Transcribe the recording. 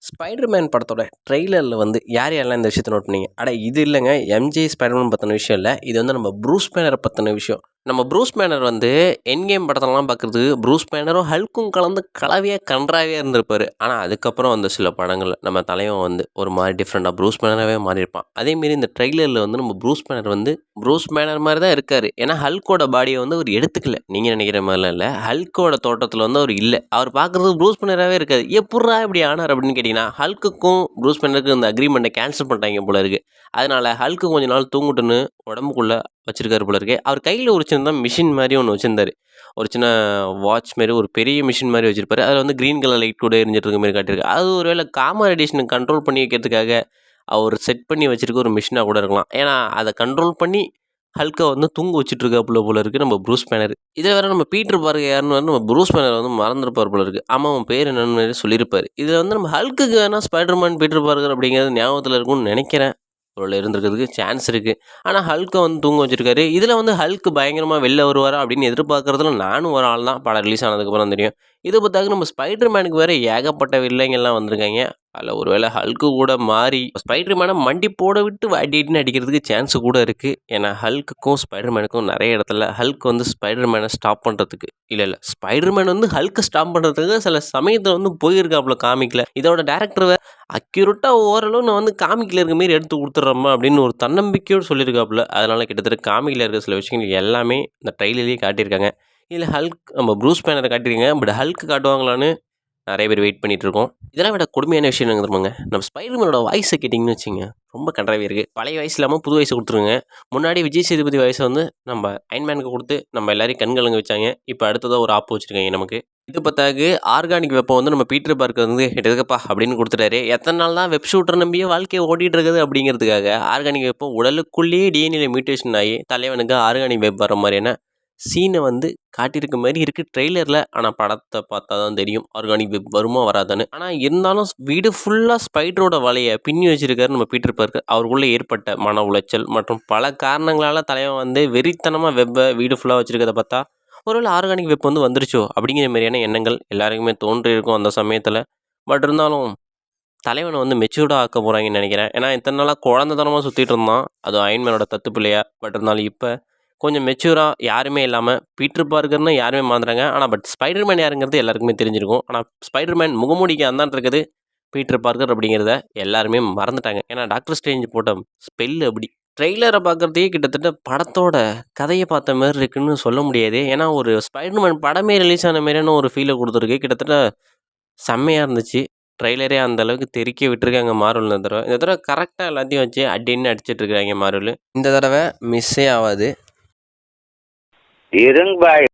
Spiderman படத்தோட ட்ரெய்லரில் வந்து யார் யாரெல்லாம் இந்த விஷயத்தை நோட் பண்ணீங்க? இது இல்லைங்க, எம்ஜே ஸ்பைடர்மேன் பற்றின விஷயம் இல்லை, இது வந்து நம்ம ப்ரூஸ் பேனரை பற்றின விஷயம். நம்ம ப்ரூஸ் பேனர் வந்து என்கேம் படத்தெல்லாம் பார்க்குறது ப்ரூஸ் பேனரும் ஹல்க்கும் கலந்து கலவையாக கன்றாவியாக இருந்திருப்பார். ஆனால் அதுக்கப்புறம் வந்து சில படங்கள் நம்ம தலைவன் வந்து ஒரு மாதிரி டிஃப்ரெண்ட்டாக ப்ரூஸ் பேனராகவே மாறியிருப்பான். அதேமாரி இந்த ட்ரெய்லரில் வந்து நம்ம ப்ரூஸ் பேனர் வந்து ப்ரூஸ் பேனர் மாதிரி தான் இருக்கார். ஏன்னா ஹல்கோட பாடியை வந்து அவர் எடுத்துக்கல, நீங்கள் நினைக்கிற மாதிரிலாம் இல்லை. ஹல்கோட தோட்டத்தில் வந்து அவர் இல்லை, அவர் பார்க்குறது ப்ரூஸ் பேனராகவே இருக்காது. எப்பட்றா இப்படி ஆனார் அப்படின்னு கேட்டிங்கன்னா, ஹல்க்குக்கும் ப்ரூஸ் பேனருக்கும் இந்த அக்ரிமெண்ட்டை கேன்சல் பண்ணிட்டாங்க போல இருக்குது. அதனால் ஹல்க்கு கொஞ்ச நாள் தூங்கட்டுன்னு உடம்புக்குள்ளே வச்சிருக்காரு போல இருக்கு. அவர் கையில் ஒரு சின்ன மிஷின் மாதிரி ஒன்று வச்சுருந்தாரு. ஒரு சின்ன வாட்ச் மாரி ஒரு பெரிய மிஷின் மாதிரி வச்சிருப்பாரு. அதில் வந்து க்ரீன் கலர் லைட் கூட எரிஞ்சிட்டு இருக்க மாதிரி காட்டியிருக்கு. அது ஒரு வேளை காமா ரேடியேஷனை கண்ட்ரோல் பண்ணி வைக்கிறதுக்காக அவர் செட் பண்ணி வச்சிருக்க ஒரு மிஷினாக கூட இருக்கலாம். ஏன்னா அதை கண்ட்ரோல் பண்ணி ஹல்கை வந்து தூங்க வச்சுட்ருக்காப்புல போல இருக்குது நம்ம ப்ரூஸ் பேனர். இதில் வேறு நம்ம பீட்டர் பார்க்கர் யாருன்னு வந்து நம்ம ப்ரூஸ் பேனர் வந்து மறந்துருப்பார் போல இருக்குது. ஆமாம், அவன் பேர் என்னன்னு சொல்லியிருப்பார். இதில் வந்து நம்ம ஹல்க்குக்கு வேணால் ஸ்பைடர்மேன் பீட்டர் பார்க்கர் அப்படிங்கிறது ஞாபகத்தில் இருக்கும்னு நினைக்கிறேன். ஒரு இருந்திருக்கிறதுக்கு சான்ஸ் இருக்குது. ஆனால் ஹல்கை வந்து தூங்க வச்சுருக்காரு. இதில் வந்து ஹல்க்கு பயங்கரமாக வெளில வருவாரா அப்படின்னு எதிர்பார்க்குறதுல நானும் ஒரு ஆள் தான். படம் ரிலீஸ் ஆனதுக்கப்புறம் தெரியும். இது பார்த்தாக்க நம்ம ஸ்பைடர்மேனுக்கு வேறு ஏகப்பட்ட வில்லைங்கள்லாம் வந்திருக்காங்க. அதில் ஒரு வேளை ஹல்க்கு கூட மாறி ஸ்பைடர்மேனை மண்டி போட விட்டு அடின்னு அடிக்கிறதுக்கு சான்ஸ் கூட இருக்குது. ஏன்னா ஹல்க்குக்கும் ஸ்பைடர்மேனுக்கும் நிறைய இடத்துல ஹல்க் வந்து ஸ்பைடர்மேனை ஸ்டாப் பண்ணுறதுக்கு இல்லை ஸ்பைடர்மேன் வந்து ஹல்க்கை ஸ்டாப் பண்ணுறதுக்கு சில சமயத்தில் வந்து போயிருக்காப்புல காமிக்கல. இதோட டேரக்டர் அக்யூரேட்டாக ஓரளவு நான் வந்து காமிக்கில் இருக்க மாரி எடுத்து கொடுத்துட்றோமா அப்படின்னு ஒரு தன்னம்பிக்கையோடு சொல்லியிருக்காப்புல. அதனால் கிட்டத்தட்ட காமிக்கில் இருக்க சில விஷயங்கள் எல்லாமே இந்த ட்ரெய்லர்லேயே காட்டியிருக்காங்க. இதில் ஹல்க் நம்ம ப்ரூஸ் பேனரை காட்டியிருக்காங்க. பட் ஹல்க் காட்டுவாங்களான்னு நிறைய பேர் வெயிட் பண்ணிகிட்டு இருக்கோம். இதெல்லாம் விட கொடுமையான விஷயம் என்ன தெரியுமாங்க, நம்ம ஸ்பைடர்மேனோட வாய்ஸை கேட்டிங்கன்னு வச்சுங்க, ரொம்ப கன்றாவியாக இருக்குது. பழைய வயசு இல்லாமல் புது வயசை கொடுத்துருங்க. முன்னாடி விஜய் சேதுபதி வயசை வந்து நம்ம அயன்மேனுக்கு கொடுத்து நம்ம எல்லாரையும் கண்கலங்க வச்சாங்க. இப்போ அடுத்ததாக ஒரு ஆப்பு வச்சுருக்காங்க நமக்கு. இது பார்த்தாக்கு ஆர்கானிக் வெப்பம் வந்து நம்ம பீட்டர் பார்க்கர் வந்து எடுக்கப்பா அப்படின்னு கொடுத்துட்டாரு. எத்தனை நாள் தான் வெப் ஷூட்டர் நம்பியே வாழ்க்கையை ஓட்டிகிட்டு இருக்குது அப்படிங்கிறதுக்காக ஆர்கானிக் வெப்பம் உடலுக்குள்ளேயே டிஎன்ஏல மியூட்டேஷன் ஆகி தலைவனுக்கு ஆர்கானிக் வெப் வர மாதிரியான சீனை வந்து காட்டியிருக்க மாதிரி இருக்குது ட்ரெய்லரில். ஆனால் படத்தை பார்த்தா தான் தெரியும் ஆர்கானிக் வெப் வருமா வராதான்னு. ஆனால் இருந்தாலும் வீடு ஃபுல்லாக ஸ்பைடரோட வலையை பின்னி வச்சிருக்காரு நம்ம பீட்டர் பார்க்கர். அவருக்குள்ளே ஏற்பட்ட மன உளைச்சல் மற்றும் பல காரணங்களால் தலைவன் வந்து வெறித்தனமாக வெப்பை வீடு ஃபுல்லாக வச்சுருக்கதை பார்த்தா ஒருவேளை ஆர்கானிக் வெப் வந்து வந்துருச்சோ அப்படிங்கிற மாதிரியான எண்ணங்கள் எல்லாருக்குமே தோன்றியிருக்கும் அந்த சமயத்தில். பட் இருந்தாலும் தலைவனை வந்து மெச்சூர்டாக ஆக்க போகிறாங்கன்னு நினைக்கிறேன். ஏன்னா இத்தனை நாளாக குழந்தைத்தனமாக சுற்றிட்டு இருந்தான், அது அயன்மேனோட தத்து பிள்ளையா. பட் இருந்தாலும் இப்போ கொஞ்சம் மெச்சூராக யாருமே இல்லாமல் பீட்டர் பார்க்கர்னு யாருமே மறந்துறாங்க. ஆனால் பட் ஸ்பைடர்மேன் யாருங்கிறது எல்லாருக்குமே தெரிஞ்சிருக்கும். ஆனால் ஸ்பைடர்மேன் முகமூடிக்கு அந்தாண்டு இருக்குது பீட்டர் பார்க்கர் அப்படிங்கிறத எல்லாருமே மறந்துட்டாங்க. ஏன்னா டாக்டர் ஸ்ட்ரேஞ்ச் போட்ட ஸ்பெல் அப்படி. ட்ரெய்லரை பார்க்குறதையே கிட்டத்தட்ட படத்தோட கதையை பார்த்த மாதிரி இருக்குன்னு சொல்ல முடியாது. ஏன்னா ஒரு ஸ்பைடர்மேன் படமே ரிலீஸ் ஆன மாதிரியான ஒரு ஃபீலை கொடுத்துருக்கு. கிட்டத்தட்ட செம்மையாக இருந்துச்சு. ட்ரெய்லரே அந்த அளவுக்கு தெறிக்க விட்டுருக்காங்க மார்வல் இந்த தடவை. இந்த தடவை கரெக்டாக எல்லாத்தையும் வச்சு அடின்னு அடிச்சிட்ருக்காங்க மார்வல். இந்த தடவை மிஸ்ஸே ஆகாது. இருங்க பாய்.